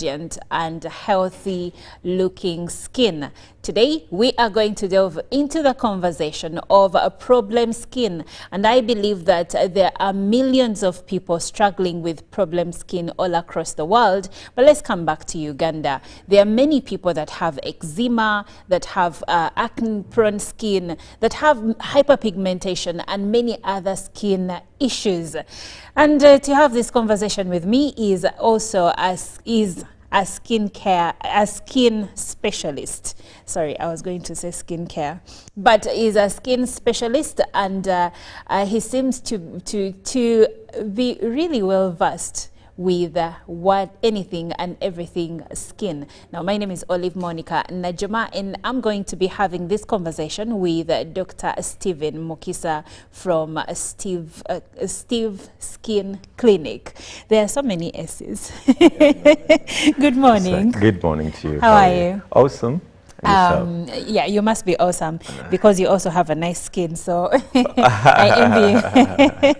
and healthy looking skin. Today we are going to delve into the conversation of a problem skin, and I believe that there are millions of people struggling with problem skin all across the world. But let's come back to Uganda. There are many people that have eczema, that have acne prone skin, that have hyperpigmentation and many other skin issues. And to have this conversation with me is also a skin specialist. Sorry, I was going to say skincare, but he's a skin specialist, and he seems to be really well versed with anything and everything skin. Now, my name is Olive Monica Najuma, and I'm going to be having this conversation with Dr. Stephen Mukisa from Steve Skin Clinic. There are so many S's. Good morning. Good morning to you. How are you? Awesome. Yeah, you must be awesome because you also have a nice skin, so I envy you.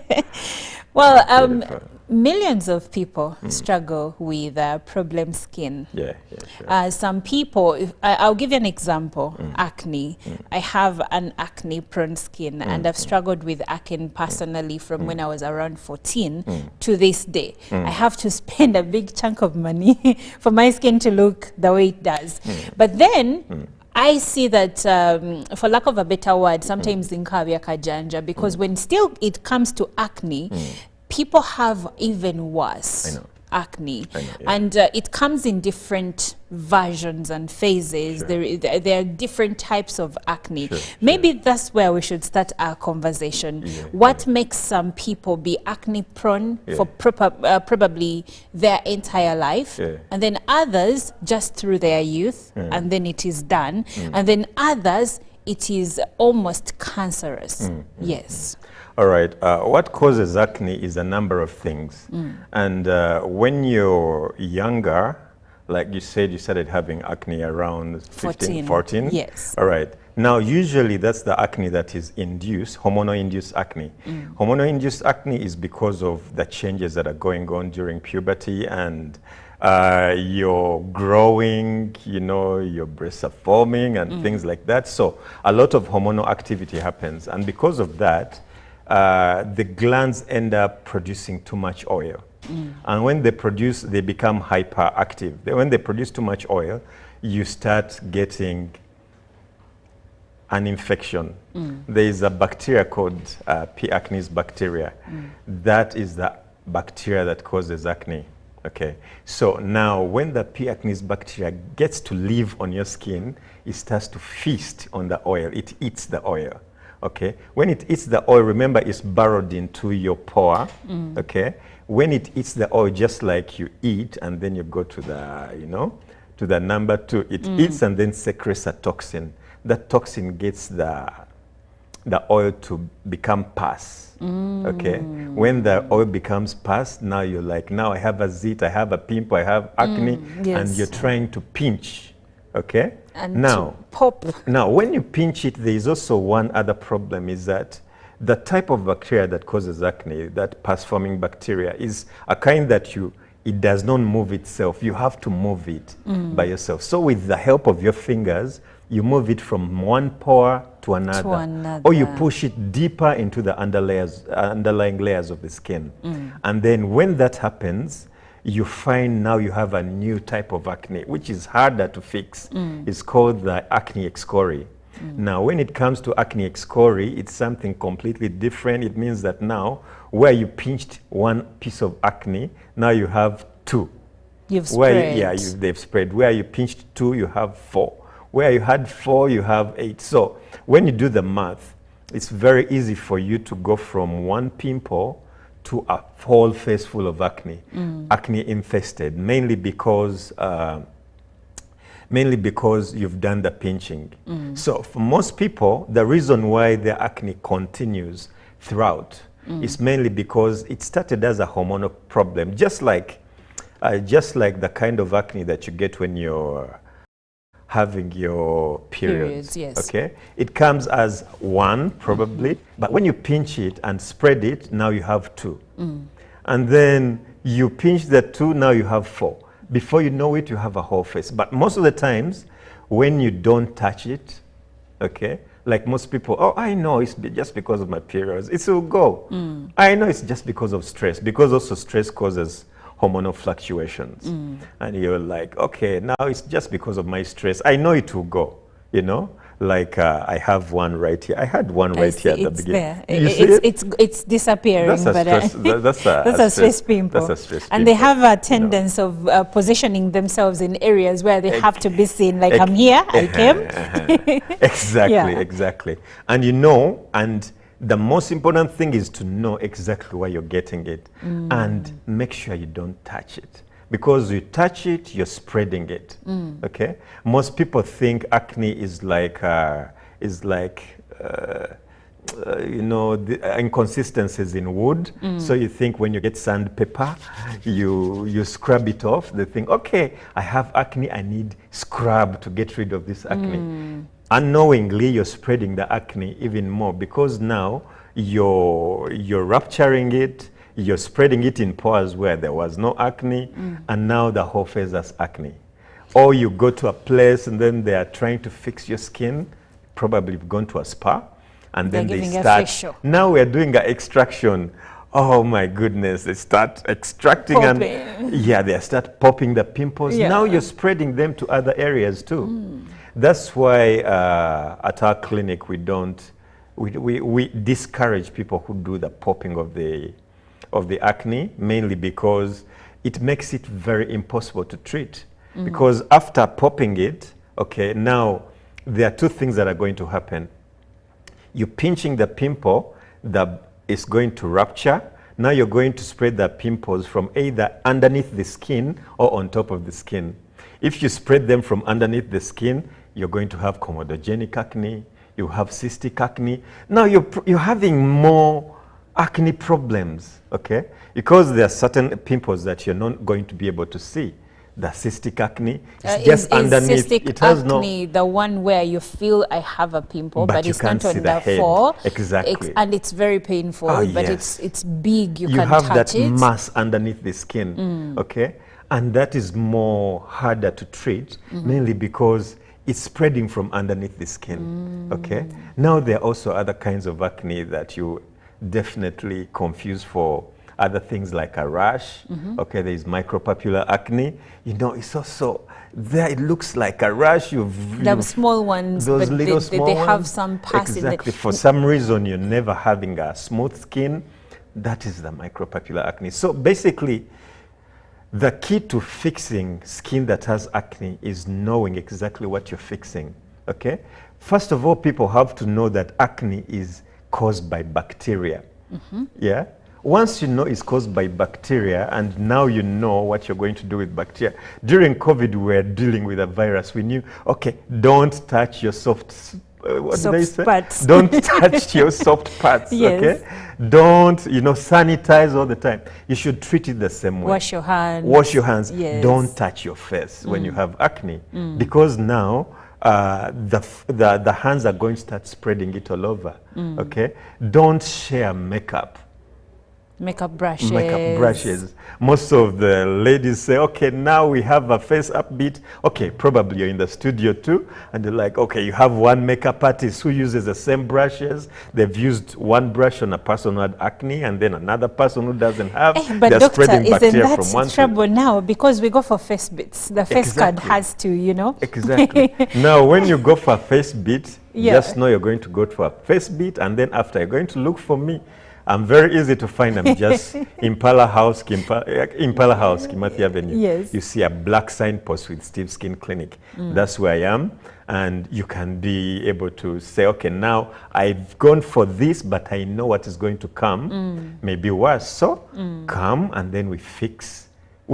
Well, millions of people struggle with problem skin. Yeah, sure. Some people, I'll give you an example, acne. I have an acne prone skin, and I've struggled with acne personally from when I was around 14 to this day. I have to spend a big chunk of money for my skin to look the way it does. But then, I see that, for lack of a better word, sometimes in Kavya Kajanja, because when still it comes to acne, people have even worse acne. I know, yeah. And it comes in different versions and phases. Sure. There are different types of acne. Maybe that's where we should start our conversation. What makes some people be acne prone for probably their entire life, and then others just through their youth, and then it is done, and then others it is almost cancerous. Yes. All right. What causes acne is a number of things. And when you're younger, like you said, you started having acne around 15, 14? Yes. All right. Now, usually that's the acne that is induced, hormonal-induced acne. Hormonal-induced acne is because of the changes that are going on during puberty, and you're growing, you know, your breasts are forming and things like that. So a lot of hormonal activity happens. And because of that, the glands end up producing too much oil. And when they produce, they become hyperactive. When they produce too much oil, you start getting an infection. There is a bacteria called P. acnes bacteria. That is the bacteria that causes acne. Okay, so now when the P. acnes bacteria gets to live on your skin, it starts to feast on the oil. It eats the oil. Okay, when it eats the oil, remember it's burrowed into your pore. Okay, when it eats the oil, just like you eat and then you go to the, you know, to the number 2, it eats and then secretes a toxin. That toxin gets the oil to become pus. Okay, when the oil becomes pus, now you're like, now I have a zit, I have a pimple, I have acne, and you're trying to pinch. Okay, and now pop. Now, when you pinch it, there is also one other problem, is that the type of bacteria that causes acne, that pus-forming bacteria, is a kind that it does not move itself. You have to move it by yourself. So with the help of your fingers, you move it from one pore to another. Or you push it deeper into the underlying layers of the skin. And then when that happens, you find now you have a new type of acne, which is harder to fix. It's called the acne excori. Now, when it comes to acne excori, it's something completely different. It means that now, where you pinched one piece of acne, now you have 2. You've spread. They've spread. Where you pinched 2, you have 4. Where you had 4, you have 8. So when you do the math, it's very easy for you to go from one pimple to a whole face full of acne, acne infested, mainly because you've done the pinching. So for most people, the reason why their acne continues throughout is mainly because it started as a hormonal problem, just like the kind of acne that you get when you're having your periods. Yes. Okay, it comes as 1 probably, but when you pinch it and spread it, now you have 2. And then you pinch the 2, now you have 4. before you know it, you have a whole face. But most of the times, when you don't touch it, okay, like most people, oh, I know it's just because of my periods. It will go. I know it's just because of stress, because also stress causes hormonal fluctuations. And you're like, okay, now it's just because of my stress. I know it will go, you know? Like I have one right here. I had one right here at the beginning. It's disappearing. That's a stress pimple. That's a stress pimple. And they have a tendency of positioning themselves in areas where they have to be seen. Like I'm here, I came. Exactly, exactly. And you know, and the most important thing is to know exactly where you're getting it and make sure you don't touch it. Because you touch it, you're spreading it. Okay. Most people think acne is like you know, the inconsistencies in wood. So you think when you get sandpaper, you scrub it off. They think, okay, I have acne, I need scrub to get rid of this acne. Unknowingly, you're spreading the acne even more because now you're rupturing it. You're spreading it in pores where there was no acne, and now the whole face has acne. Or you go to a place and then they are trying to fix your skin. Probably you've gone to a spa, and then they start. Now we are doing an extraction. Oh my goodness! They start extracting popping. And they start popping the pimples. Now you're spreading them to other areas too. That's why at our clinic we discourage people who do the popping of the acne, mainly because it makes it very impossible to treat. Because after popping it, okay, now there are two things that are going to happen. You're pinching the pimple that is going to rupture. Now you're going to spread the pimples from either underneath the skin or on top of the skin. If you spread them from underneath the skin, you're going to have comedogenic acne, you have cystic acne. Now you're having more acne problems, okay? Because there are certain pimples that you're not going to be able to see. The cystic acne is just underneath. Cystic it has acne the one where you feel I have a pimple, but it's not on the floor. Exactly. And it's very painful, but it's big. You can have touch that mass underneath the skin, okay? And that is more harder to treat, mainly because it's spreading from underneath the skin, okay? Now there are also other kinds of acne that you definitely confuse for other things like a rash. Okay, there is micropapular acne. You know, it's also there. It looks like a rash. The small ones, those little small ones. They have some pus in Exactly. For some reason, you're never having a smooth skin. That is the micropapular acne. So basically, the key to fixing skin that has acne is knowing exactly what you're fixing. Okay. First of all, people have to know that acne is caused by bacteria. Yeah. Once you know it's caused by bacteria, and now you know what you're going to do with bacteria. During COVID, we were dealing with a virus. We knew, okay, don't touch your soft parts. Don't touch your soft parts, okay? Don't, sanitize all the time. You should treat it the same way. Wash your hands. Wash your hands. Yes. Don't touch your face when you have acne. Because now, the hands are going to start spreading it all over, okay? Don't share makeup. Makeup brushes. Makeup brushes. Most of the ladies say, okay, now we have a face upbeat. Okay, probably you're in the studio too. And they're like, okay, you have one makeup artist who uses the same brushes. They've used one brush on a person who had acne and then another person who doesn't have. But they're doctor, spreading bacteria isn't that from one trouble now? Because we go for face beats. The face card has to, Exactly. Now, when you go for a face beat, just know you're going to go to a face beat, and then after you're going to look for me. I'm very easy to find. I'm just Impala House, Kimathi Avenue. Yes. You see a black signpost with Steve Skin Clinic. That's where I am. And you can be able to say, okay, now I've gone for this, but I know what is going to come. Maybe worse. So come, and then we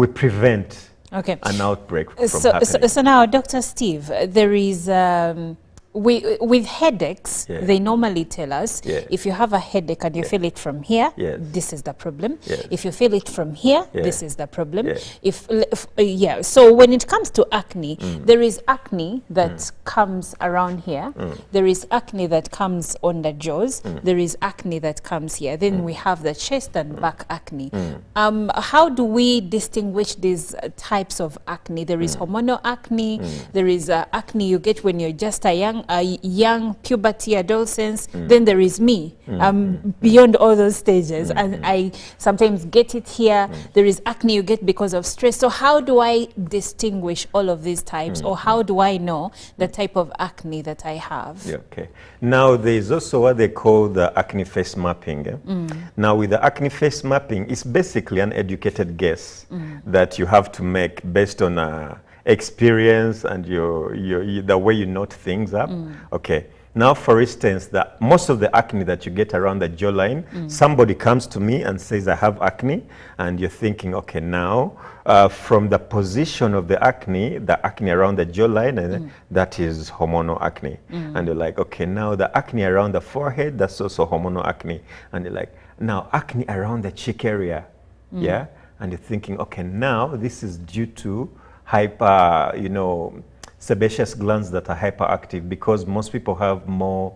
prevent an outbreak from happening. So now, Dr. Steve, there is with headaches, Yeah. they normally tell us, Yeah. if you have a headache and you feel it from here, Yes. this is the problem. Yes. If you feel it from here, Yeah. this is the problem. Yeah. So when it comes to acne, there is acne that comes around here. There is acne that comes on the jaws. There is acne that comes here. Then we have the chest and back acne. How do we distinguish these types of acne? There is hormonal acne. There is acne you get when you're just a young puberty adolescence. Then there is me, beyond all those stages, and I sometimes get it here. There is acne you get because of stress. So how do I distinguish all of these types, or how do I know the type of acne that I have? Yeah, okay. Now there's also what they call the acne face mapping. Now with the acne face mapping, it's basically an educated guess that you have to make based on experience and the way you note things up. Okay. Now, for instance, most of the acne that you get around the jawline, somebody comes to me and says, I have acne, and you're thinking, okay, now, from the position of the acne around the jawline, that is hormonal acne. And you're like, okay, now the acne around the forehead, that's also hormonal acne. And you're like, now acne around the cheek area, yeah? And you're thinking, okay, now this is due to sebaceous glands that are hyperactive, because most people have more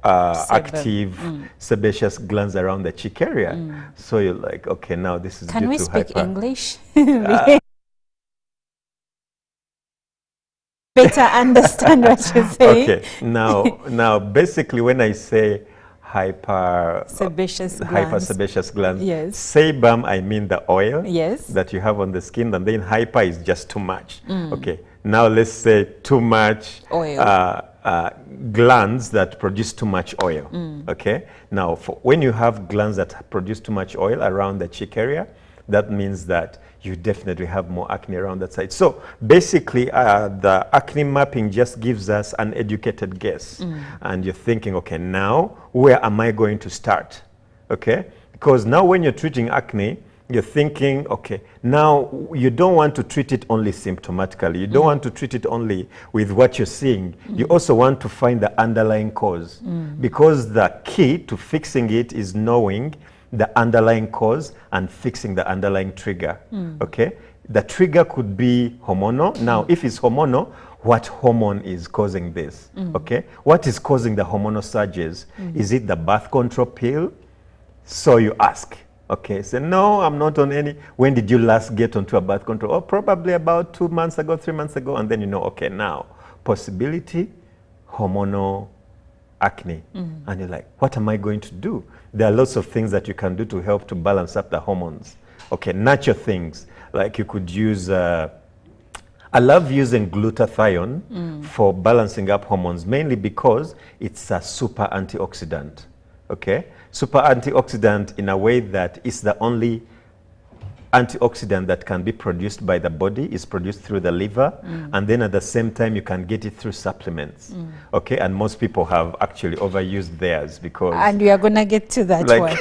active sebaceous glands around the cheek area. So you're like, okay, now this is due to Can we speak English? Better understand what you're saying. Okay, now basically when I say hypersebaceous glands. Yes. Sebum, I mean the oil that you have on the skin, and then hyper is just too much. Okay, now let's say too much oil. Glands that produce too much oil. Okay, now when you have glands that produce too much oil around the cheek area, that means that you definitely have more acne around that side. So basically, the acne mapping just gives us an educated guess. And you're thinking, okay, now where am I going to start? Okay, because now when you're treating acne, you're thinking, okay, now you don't want to treat it only symptomatically. You don't want to treat it only with what you're seeing. You also want to find the underlying cause, because the key to fixing it is knowing the underlying cause and fixing the underlying trigger. Okay, the trigger could be hormonal. Now, if it's hormonal, what hormone is causing this? Okay, what is causing the hormonal surges? Is it the birth control pill? So you ask, okay, say, no, I'm not on any. When did you last get onto a birth control? Oh, probably about 2 months ago, 3 months ago. And then you know, okay, now possibility hormonal acne. And you're like, what am I going to do? There are lots of things that you can do to help to balance up the hormones. Okay, natural things, like you could use, I love using glutathione for balancing up hormones, mainly because it's a super antioxidant. Okay, super antioxidant in a way that it's the only antioxidant that can be produced by the body, is produced through the liver, and then at the same time you can get it through supplements. Okay, and most people have actually overused theirs because, and we are gonna get to that one.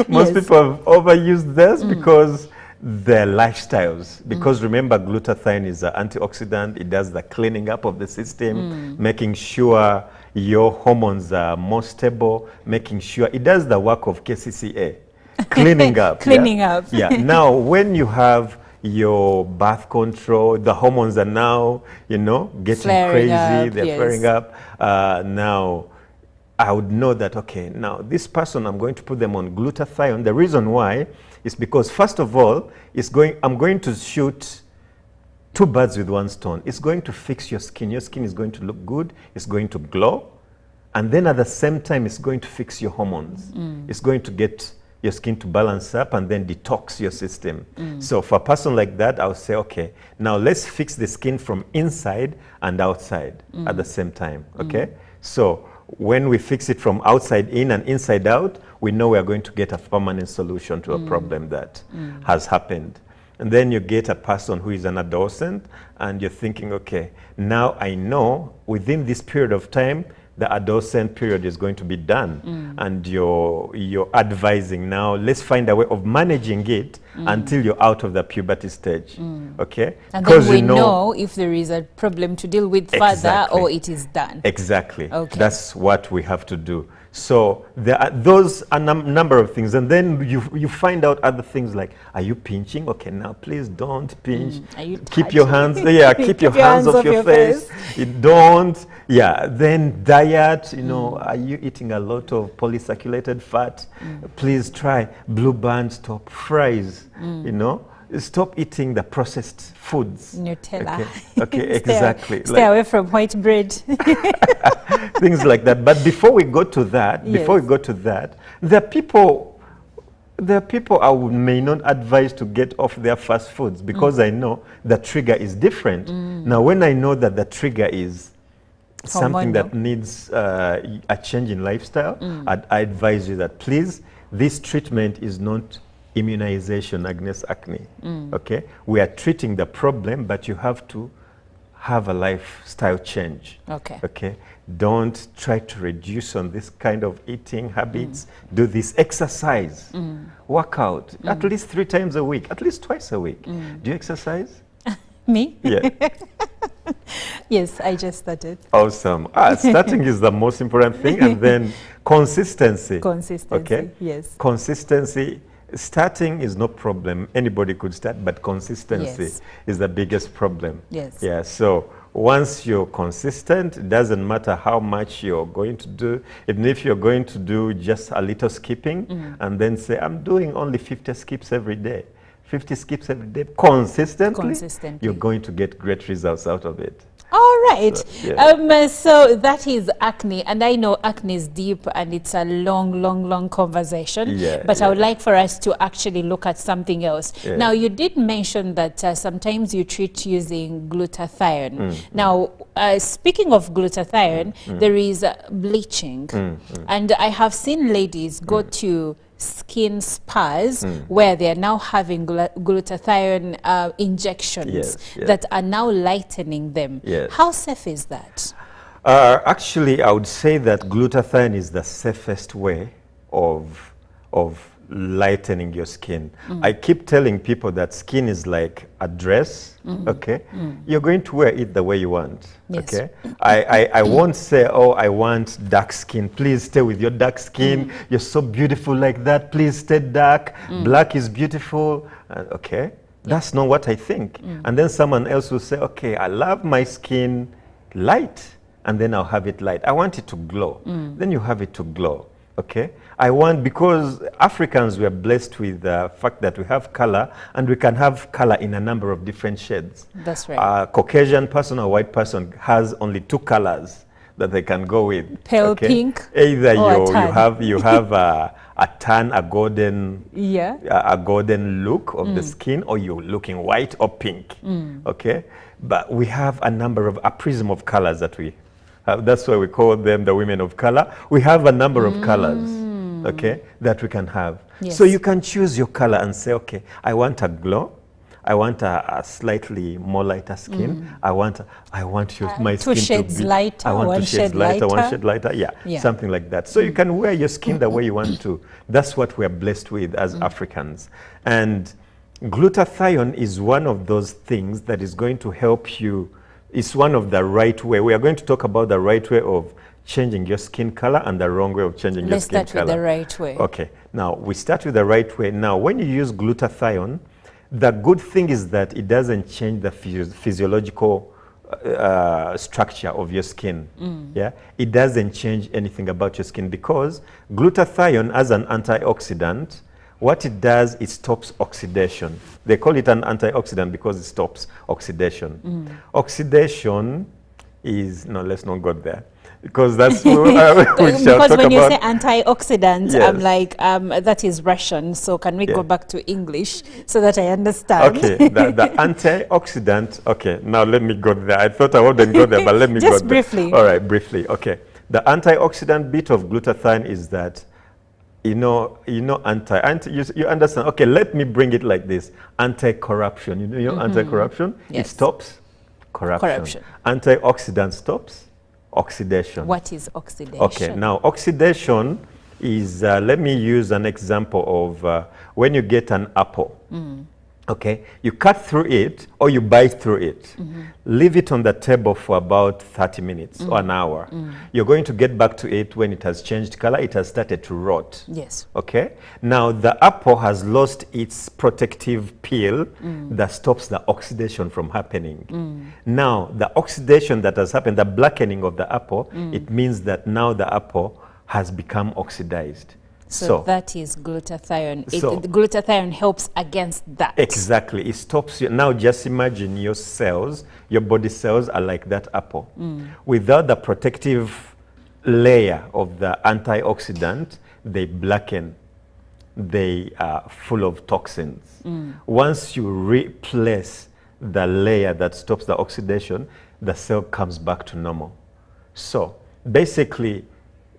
Most people have overused theirs because their lifestyles, because remember, glutathione is an antioxidant. It does the cleaning up of the system, making sure your hormones are more stable, making sure it does the work of KCCA. Cleaning up. Cleaning up. Yeah. Now, when you have your birth control, the hormones are now, getting flaring crazy. Up, they're flaring up. Now, I would know that, okay, now this person, I'm going to put them on glutathione. The reason why is because, first of all, I'm going to shoot two birds with one stone. It's going to fix your skin. Your skin is going to look good. It's going to glow. And then at the same time, it's going to fix your hormones. It's going to get your skin to balance up and then detox your system. So for a person like that, I would say, okay, now let's fix the skin from inside and outside at the same time, okay? So when we fix it from outside in and inside out, we know we are going to get a permanent solution to a problem that has happened. And then you get a person who is an adolescent and you're thinking, okay, now I know within this period of time, the adolescent period is going to be done, and you're advising now, let's find a way of managing it until you're out of the puberty stage, okay? And then we know if there is a problem to deal with further or it is done. Exactly. Okay. That's what we have to do. So there are those a number of things, and then you find out other things like, are you pinching? Okay, now please don't pinch. Are you keep your hands, keep your hands off your face. You don't, then diet, you know, are you eating a lot of polycirculated fat? Please try Blue Band, stop fries, you know. Stop eating the processed foods. Nutella. Okay, exactly. Stay away from white bread. Things like that. But before we go to that, there are people I may not advise to get off their fast foods because I know the trigger is different. Now, when I know that the trigger is something that needs a change in lifestyle, I advise you that please, this treatment is not immunization against acne. Okay, we are treating the problem, but you have to have a lifestyle change. Okay, don't try to reduce on this kind of eating habits. Do this exercise, work out at least 3 times a week, at least twice a week. Do you exercise? Me? Yeah. Yes, I just started. Awesome. Starting is the most important thing, and then consistency. Okay. Yes. Consistency. Starting is no problem. Anybody could start, but consistency is the biggest problem. Yes. Yeah. So once you're consistent, it doesn't matter how much you're going to do. Even if you're going to do just a little skipping and then say, I'm doing only 50 skips every day. 50 skips every day consistently, you're going to get great results out of it. All right. So that is acne, and I know acne is deep and it's a long conversation. But I would like for us to actually look at something else. Now, you did mention that sometimes you treat using glutathione. Now, speaking of glutathione, there is bleaching, and I have seen ladies go to skin spas where they are now having glutathione injections that are now lightening them. How safe is that? Actually, I would say that glutathione is the safest way of lightening your skin. I keep telling people that skin is like a dress, okay? You're going to wear it the way you want, okay? I won't say, oh, I want dark skin. Please stay with your dark skin. You're so beautiful like that. Please stay dark. Black is beautiful, okay? That's not what I think. And then someone else will say, okay, I love my skin light, and then I'll have it light. I want it to glow. Then you have it to glow. Okay, because Africans, we are blessed with the fact that we have color, and we can have color in a number of different shades. That's right. A Caucasian person or white person has only 2 colors that they can go with. Pale pink. Either you have a tan, a golden, a golden look of the skin, or you're looking white or pink. Okay, but we have a prism of colors that we. That's why we call them the women of color. We have a number of colors, okay, that we can have. So you can choose your color and say, okay, I want a glow. I want a slightly more lighter skin. I want my skin 2 shades lighter. I want 2 shades lighter, 1 shade lighter. Yeah, something like that. So you can wear your skin the way you want to. That's what we are blessed with as Africans. And glutathione is one of those things that is going to help you. It's one of the right way. We are going to talk about the right way of changing your skin color and the wrong way of changing your skin color. Let's start with the right way. Okay. Now, we start with the right way. Now, when you use glutathione, the good thing is that it doesn't change the physiological structure of your skin. Yeah, it doesn't change anything about your skin because glutathione, as an antioxidant, what it does, it stops oxidation. They call it an antioxidant because it stops oxidation. Oxidation is, no, let's not go there. Because that's because when you say antioxidant, I'm like, that is Russian. So can we go back to English so that I understand? Okay, the antioxidant, okay, now let me go there. I thought I wouldn't go there, but let me go there. Just briefly. All right, briefly, okay. The antioxidant bit of glutathione is that you understand. Okay, let me bring it like this. Anti-corruption. You know anti-corruption? It stops corruption. Antioxidant stops oxidation. What is oxidation? Okay, now oxidation is, let me use an example of when you get an apple. Okay, you cut through it or you bite through it. Leave it on the table for about 30 minutes or an hour. You're going to get back to it when it has changed color, it has started to rot. Yes. Okay, now the apple has lost its protective peel that stops the oxidation from happening. Now, the oxidation that has happened, the blackening of the apple, it means that now the apple has become oxidized. So that is glutathione. Glutathione helps against that. Exactly. It stops you. Now just imagine your cells, your body cells are like that apple. Without the protective layer of the antioxidant, they blacken. They are full of toxins. Once you replace the layer that stops the oxidation, the cell comes back to normal. So basically,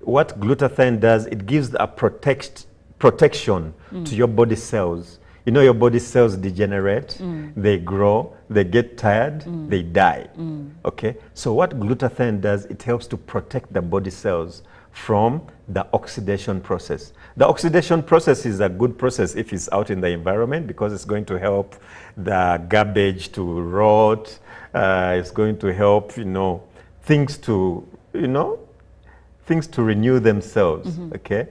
what glutathione does, it gives a protection to your body cells. You know, your body cells degenerate, they grow, they get tired, they die. Okay, so what glutathione does, it helps to protect the body cells from the oxidation process. The oxidation process is a good process if it's out in the environment, because it's going to help the garbage to rot. It's going to help, you know, things to renew themselves, okay?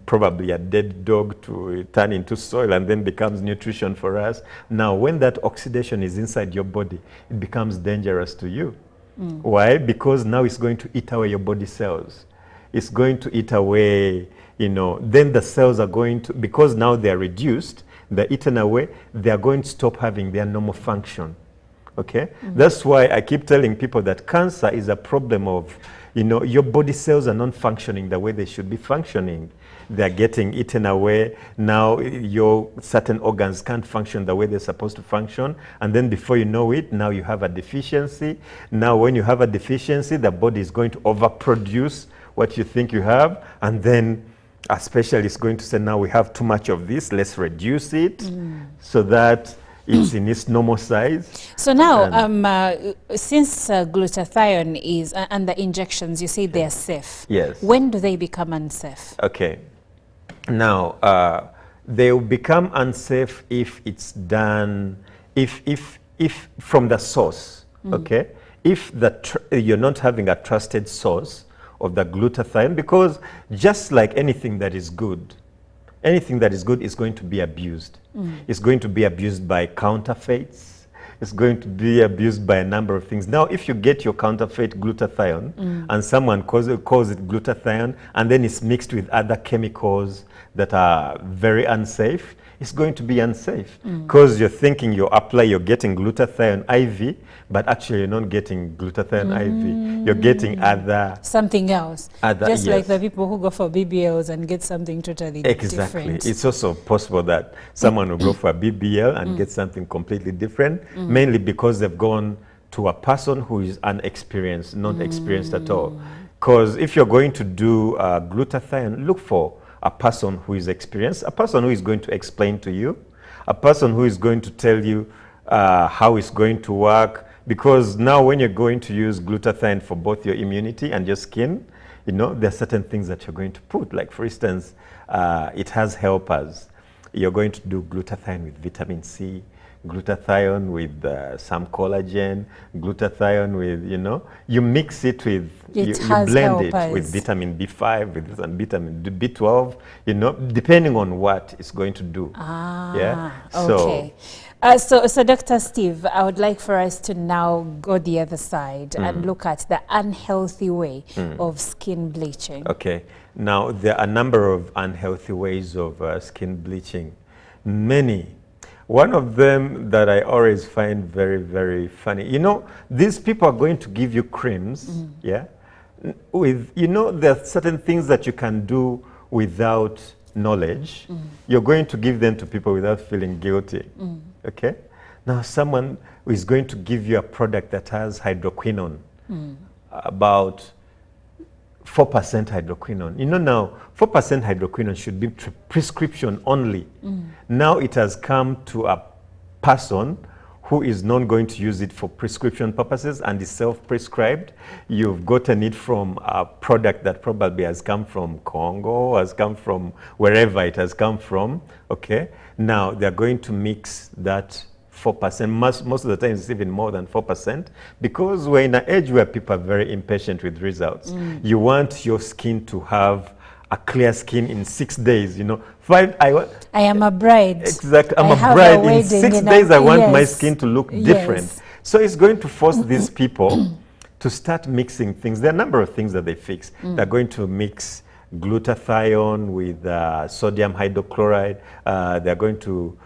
Probably a dead dog to turn into soil and then becomes nutrition for us. Now, when that oxidation is inside your body, it becomes dangerous to you. Why? Because now it's going to eat away your body cells. It's going to eat away, you know, then the cells are going to, because now they're reduced, they're eaten away, they're going to stop having their normal function, okay? That's why I keep telling people that cancer is a problem of, you know, your body cells are not functioning the way they should be functioning. They're getting eaten away. Now your certain organs can't function the way they're supposed to function. And then before you know it, now you have a deficiency. Now when you have a deficiency, the body is going to overproduce what you think you have. And then a specialist is going to say, now we have too much of this, let's reduce it so that it's in its normal size. So now, since glutathione is, and the injections, you say they're safe. Yes. When do they become unsafe? Okay. Now, they will become unsafe if it's done, if from the source, okay? If you're not having a trusted source of the glutathione, because just like anything that is good, anything that is good is going to be abused. It's going to be abused by counterfeits. It's going to be abused by a number of things. Now, if you get your counterfeit glutathione and someone calls it glutathione, and then it's mixed with other chemicals that are very unsafe, it's going to be unsafe because you're thinking you're getting glutathione IV, but actually you're not getting glutathione IV. You're getting something else. Just yes. like the people who go for BBLs and get something totally different. It's also possible that someone will go for a BBL and get something completely different, mainly because they've gone to a person who is unexperienced, not experienced at all. Because if you're going to do glutathione, look for a person who is experienced, a person who is going to explain to you, a person who is going to tell you how it's going to work. Because now when you're going to use glutathione for both your immunity and your skin, you know, there are certain things that you're going to put. Like for instance, it has helpers. You're going to do glutathione with vitamin C, glutathione with some collagen, glutathione with, you know, you mix it with, you blend it with vitamin B5, with some vitamin B12, you know, depending on what it's going to do. Okay. So Dr. Steve, I would like for us to now go the other side and look at the unhealthy way of skin bleaching. Okay. Now, there are a number of unhealthy ways of skin bleaching. Many. One of them that I always find very, very funny, you know, these people are going to give you creams, yeah? With, you know, there are certain things that you can do without knowledge. You're going to give them to people without feeling guilty, okay? Now, someone is going to give you a product that has hydroquinone, about 4% hydroquinone. You know, now 4% hydroquinone should be prescription only. Now it has come to a person who is not going to use it for prescription purposes and is self-prescribed. You've gotten it from a product that probably has come from Congo, has come from wherever it has come from, okay? Now, they're going to mix that 4%, most of the time it's even more than 4%, because we're in an age where people are very impatient with results. You want your skin to have a clear skin in 6 days, you know. I am a bride. Exactly, I'm a bride. In 6 days, I want my skin to look different. Yes. So it's going to force these people to start mixing things. There are a number of things that they fix. They're going to mix glutathione with sodium hydrochloride. They're going to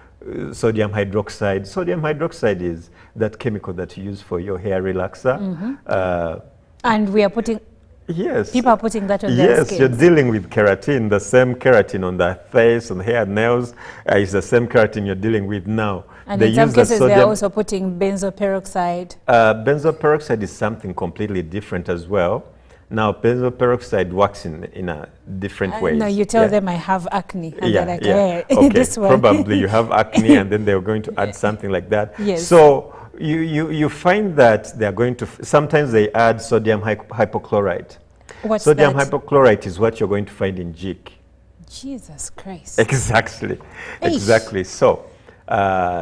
sodium hydroxide. Sodium hydroxide is that chemical that you use for your hair relaxer. And we are putting... Yes. People are putting that on their skin. Yes, you're dealing with keratin, the same keratin on the face, on the hair, nails. It's the same keratin you're dealing with now. And in some cases, they're also putting benzoyl peroxide. Benzoyl peroxide is something completely different as well. Now, benzoyl peroxide works in a different way. No, you tell them I have acne, and they're like, hey, okay. this one. Probably you have acne, and then they're going to add something like that. Yes. So you find that they're going to, sometimes they add sodium hypochlorite. What's sodium that? hypochlorite is what you're going to find in jik. Jesus Christ. Exactly. Exactly. So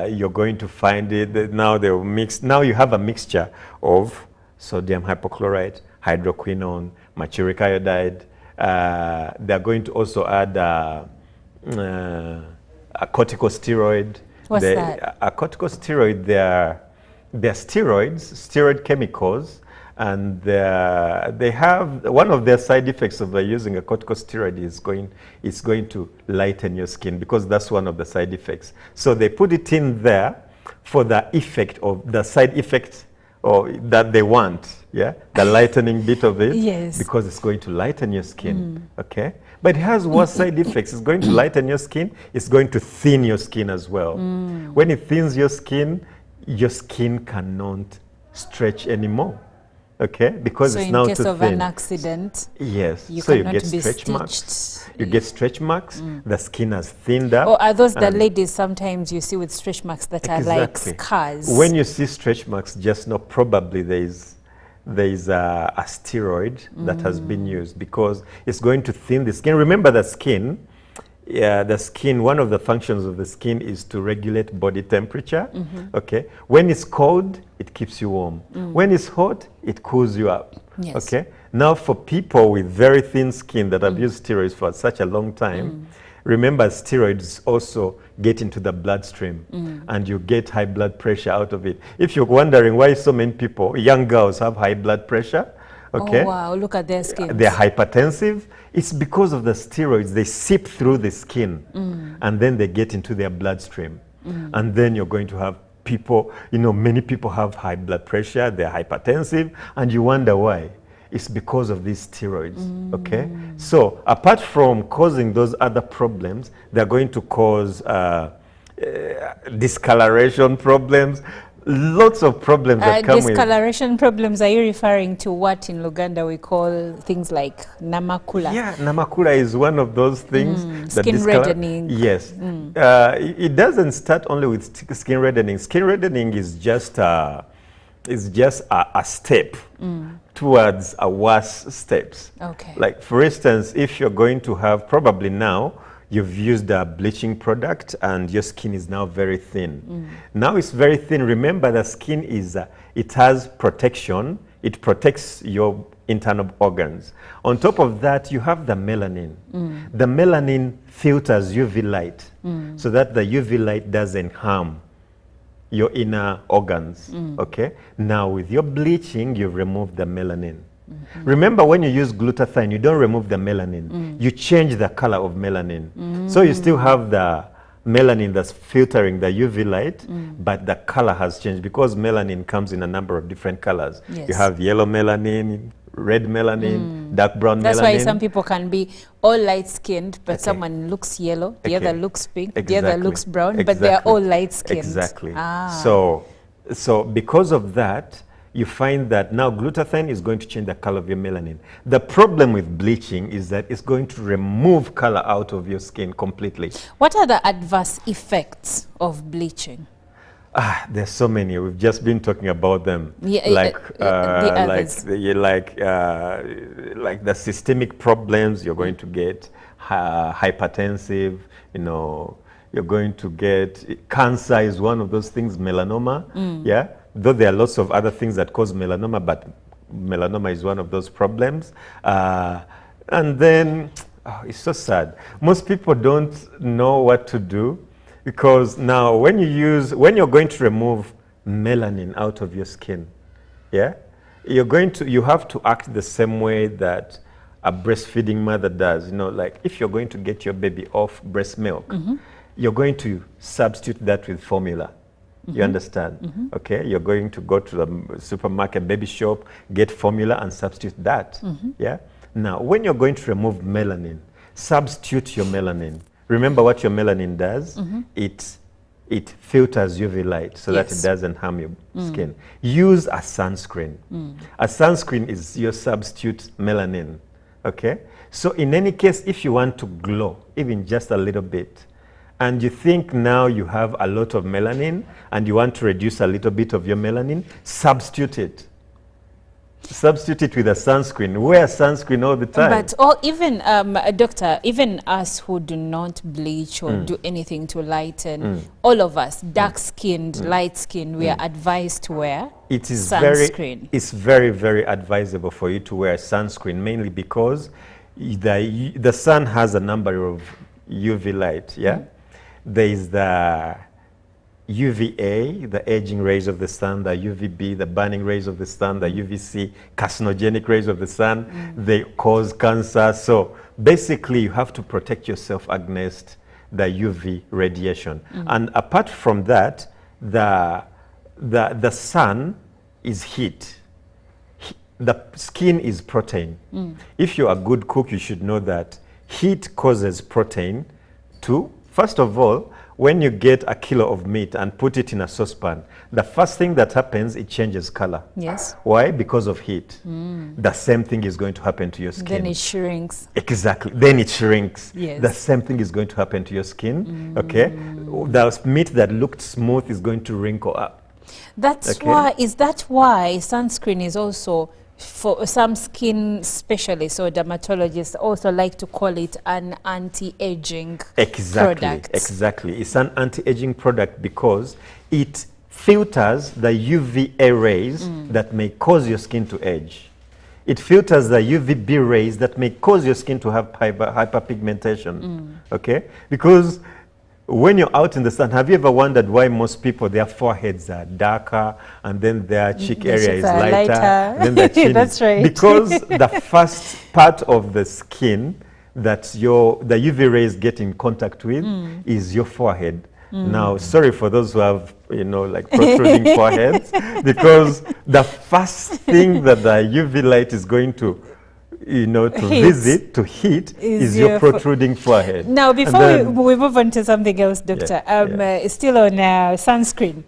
you're going to find it. Now they'll mix. Now you have a mixture of sodium hypochlorite, hydroquinone, mercuric iodide. They're going to also add a corticosteroid. What's that? A corticosteroid, they're steroid chemicals, and they have, one of their side effects of using a corticosteroid is going to lighten your skin, because that's one of the side effects. So they put it in there for the effect of the side effect or that they want, yeah, the lightening bit of it, yes, because it's going to lighten your skin, okay? But it has worse side effects. It's going to lighten your skin. It's going to thin your skin as well. When it thins your skin cannot stretch anymore, okay? Because it's now too thin. So in case of an accident, yes, you so you cannot get be stretch marks. You get stretch marks. The skin has thinned up. Or are those the ladies sometimes you see with stretch marks that are like scars? When you see stretch marks, just know probably there is a steroid that has been used, because it's going to thin the skin. Remember, the skin, one of the functions of the skin is to regulate body temperature, okay? When it's cold, it keeps you warm. When it's hot, it cools you up, okay? Now, for people with very thin skin that have used steroids for such a long time, remember, steroids also get into the bloodstream, and you get high blood pressure out of it. If you're wondering why so many people, young girls, have high blood pressure, okay? Oh, wow, look at their skin. They're hypertensive. It's because of the steroids. They seep through the skin, and then they get into their bloodstream. And then you're going to have people, many people have high blood pressure, they're hypertensive, and you wonder why. It's because of these steroids, okay? So apart from causing those other problems, they're going to cause discoloration problems, lots of problems that come with... Discoloration problems, are you referring to what in Uganda we call things like namakula? Yeah, namakula is one of those things. Skin reddening. Yes. It doesn't start only with skin reddening. Skin reddening is just a step towards a worse steps. Okay. Like, for instance, if you're going to have, probably now, you've used a bleaching product and your skin is now very thin. Now it's very thin. Remember, the skin it has protection. It protects your internal organs. On top of that, you have the melanin. The melanin filters UV light so that the UV light doesn't harm your inner organs, okay? Now, with your bleaching, you've removed the melanin. Remember, when you use glutathione, you don't remove the melanin. You change the color of melanin. So you still have the melanin that's filtering the UV light, but the color has changed, because melanin comes in a number of different colors. Yes. You have yellow melanin, red melanin, dark brown melanin. That's why some people can be all light-skinned, but someone looks yellow, the other looks pink, the other looks brown, but they're all light-skinned. Exactly. So because of that, you find that now glutathione is going to change the color of your melanin. The problem with bleaching is that it's going to remove color out of your skin completely. What are the adverse effects of bleaching? There's so many. We've just been talking about them. Yeah, the others. Like the systemic problems. You're going to get hypertensive. You're going to get cancer is one of those things. Melanoma. Yeah. Though there are lots of other things that cause melanoma, but melanoma is one of those problems. And then it's so sad. Most people don't know what to do. Because now when you're going to remove melanin out of your skin, yeah, you have to act the same way that a breastfeeding mother does. Like if you're going to get your baby off breast milk, you're going to substitute that with formula. You understand? Okay, you're going to go to the supermarket, baby shop, get formula and substitute that. Yeah. Now, when you're going to remove melanin, substitute your melanin. Remember what your melanin does? It filters UV light so that it doesn't harm your skin. Use a sunscreen. A sunscreen is your substitute melanin. Okay? So in any case, if you want to glow, even just a little bit, and you think now you have a lot of melanin and you want to reduce a little bit of your melanin, substitute it. Substitute it with a sunscreen. Wear sunscreen all the time. But even, doctor, even us who do not bleach or do anything to lighten, all of us, dark-skinned, light-skinned, we are advised to wear sunscreen. It's very, very advisable for you to wear sunscreen, mainly because the sun has a number of UV light, yeah? There is the UVA, the aging rays of the sun, the UVB, the burning rays of the sun, the UVC, carcinogenic rays of the sun, they cause cancer. So basically you have to protect yourself against the UV radiation. And apart from that, the sun is heat. The skin is protein. If you're a good cook, you should know that heat causes protein to, first of all, when you get a kilo of meat and put it in a saucepan, the first thing that happens, it changes color. Yes. Why? Because of heat. The same thing is going to happen to your skin. Then it shrinks. Exactly. Then it shrinks. Yes. The same thing is going to happen to your skin. Okay. The meat that looked smooth is going to wrinkle up. That's why. Is that why sunscreen is also, for some skin specialists or dermatologists also like to call it an anti-aging product? Exactly. It's an anti-aging product because it filters the UVA rays that may cause your skin to age. It filters the UVB rays that may cause your skin to have hyperpigmentation. Okay? Because when you're out in the sun, have you ever wondered why most people, their foreheads are darker and then their cheek area is lighter? Then their chin That's right. Because the first part of the skin that the UV rays get in contact with is your forehead. Now, sorry for those who have, like protruding foreheads, because the first thing that the UV light is going to heat is your protruding forehead. Now, before we move on to something else, Doctor, still on sunscreen.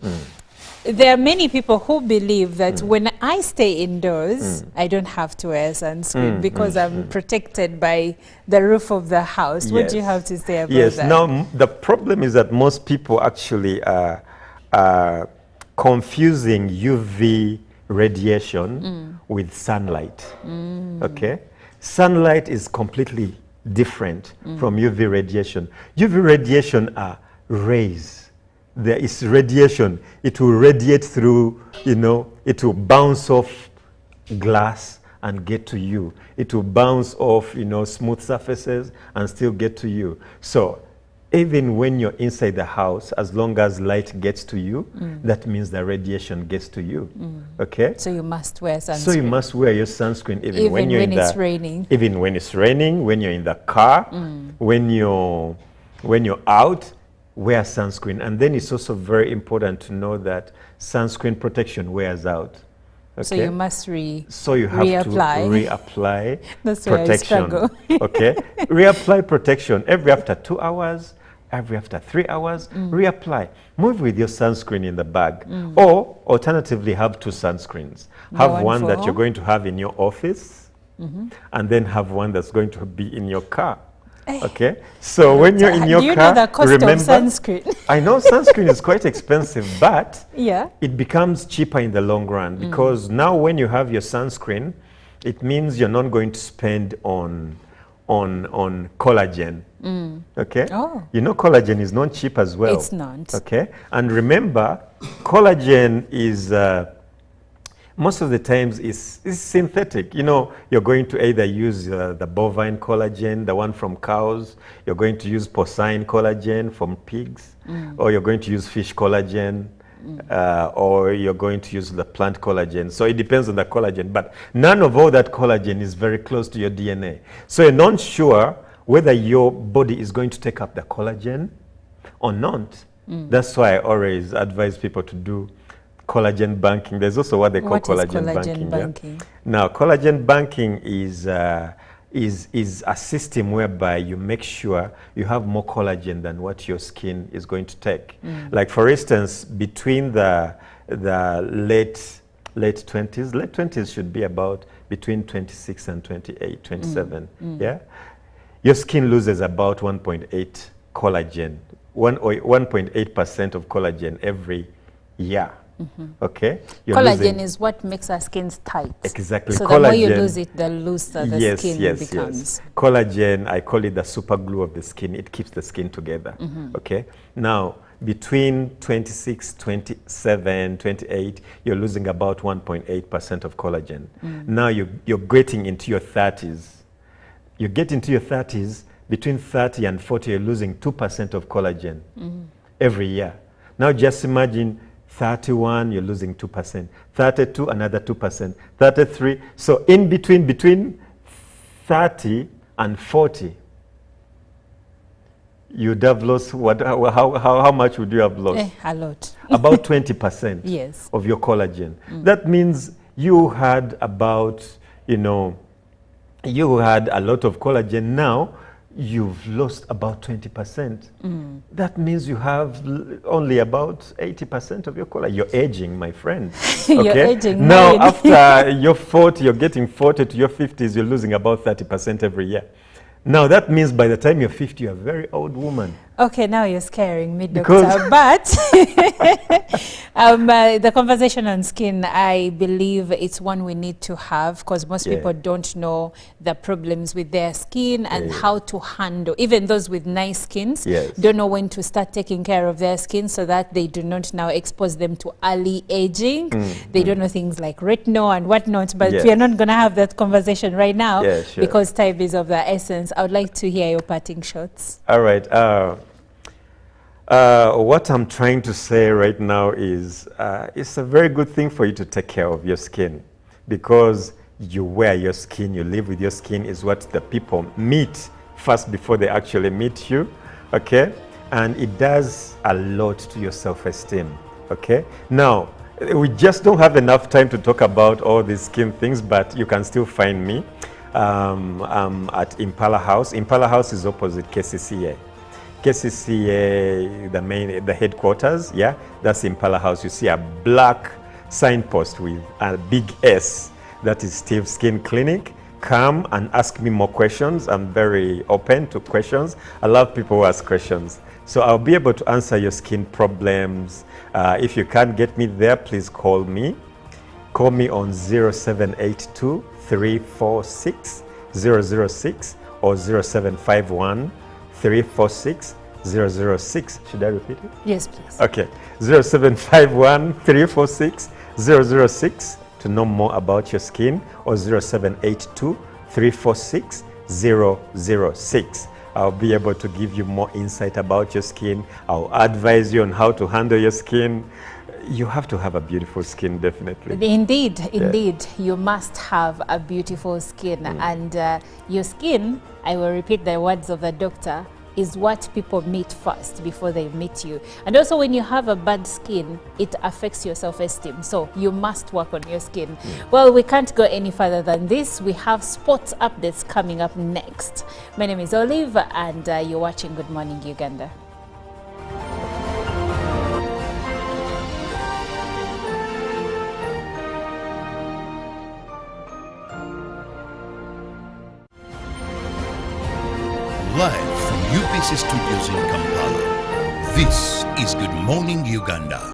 There are many people who believe that when I stay indoors, I don't have to wear sunscreen because I'm protected by the roof of the house. What do you have to say about that? Yes, now the problem is that most people actually are confusing UV radiation with sunlight. Okay? Sunlight is completely different from UV radiation. UV radiation are rays. There is radiation. It will radiate through, it will bounce off glass and get to you. It will bounce off, smooth surfaces and still get to you. So even when you're inside the house, as long as light gets to you, that means the radiation gets to you. Okay? So you must wear sunscreen. So you must wear your sunscreen even when it's raining. Even when it's raining, when you're in the car, when you're out, wear sunscreen. And then it's also very important to know that sunscreen protection wears out. Okay? So you must so you have to reapply That's protection. Where I struggle. Okay? Reapply protection every after 2 hours, every after 3 hours, reapply. Move with your sunscreen in the bag. Or alternatively, have 2 sunscreens. Have one that you're going to have in your office, and then have one that's going to be in your car. Okay, so when you're in your do you car, know the cost remember, of sunscreen? I know sunscreen is quite expensive, but Yeah. it becomes cheaper in the long run because now when you have your sunscreen, it means you're not going to spend on collagen. Okay? Oh. You know collagen is not cheap as well. It's not. Okay? And remember, collagen is most of the times is synthetic. You know, you're going to either use the bovine collagen, the one from cows, you're going to use porcine collagen from pigs, or you're going to use fish collagen, or you're going to use the plant collagen. So it depends on the collagen, but none of all that collagen is very close to your DNA. So you're not sure whether your body is going to take up the collagen or not. That's why I always advise people to do collagen banking. There's also what they call collagen banking. Yeah? Now, collagen banking is a system whereby you make sure you have more collagen than what your skin is going to take. Like for instance, between the late 20s should be about between 26 and 28, 27. Yeah, your skin loses about 1.8 collagen, 1.8% of collagen every year. Okay, collagen is what makes our skins tight. Exactly. So collagen, the more you lose it, the looser the skin becomes. Yes. Collagen, I call it the super glue of the skin. It keeps the skin together. Okay. Now, between 26, 27, 28, you're losing about 1.8% of collagen. Now you're getting into your 30s. You get into your 30s, between 30 and 40, you're losing 2% of collagen every year. Now just imagine 31, you're losing 2%. 32, another 2%. 33. So in between 30 and 40, you'd have lost what? How much would you have lost? A lot. About 20% Yes. of your collagen. That means you had about, you had a lot of collagen. Now you've lost about 20%. That means you have only about 80% of your collagen. You're aging, my friend. Okay? You're aging. Now, after your 40, you're getting 40 to your 50s, you're losing about 30% every year. Now, that means by the time you're 50, you're a very old woman. Okay, now you're scaring me, doctor. But the conversation on skin, I believe it's one we need to have because most people don't know the problems with their skin and how to handle. Even those with nice skins don't know when to start taking care of their skin so that they do not now expose them to early aging. They don't know things like retinol and whatnot. But we are not going to have that conversation right now because time is of the essence. I would like to hear your parting shots. All right. What I'm trying to say right now is it's a very good thing for you to take care of your skin because you wear your skin, you live with your skin is what the people meet first before they actually meet you, okay? And it does a lot to your self-esteem, okay? Now, we just don't have enough time to talk about all these skin things, but you can still find me at Impala House. Impala House is opposite KCCA. KCCA, the headquarters, that's Impala House. You see a black signpost with a big S. That is Steve's Skin Clinic. Come and ask me more questions. I'm very open to questions. I love people who ask questions. So I'll be able to answer your skin problems. If you can't get me there, please call me. Call me on 0782 346 006 or 0751 346 006. Should I repeat it? Yes, please. Okay. 0751 346 006 to know more about your skin, or 0782 346 006. I'll be able to give you more insight about your skin. I'll advise you on how to handle your skin. You have to have a beautiful skin, definitely. Indeed, indeed. You must have a beautiful skin. And your skin, I will repeat the words of the doctor, is what people meet first before they meet you. And also when you have a bad skin, it affects your self-esteem. So you must work on your skin. Well, we can't go any further than this. We have sports updates coming up next. My name is Olive and you're watching Good Morning Uganda. Live from UPC Studios in Kampala, this is Good Morning Uganda.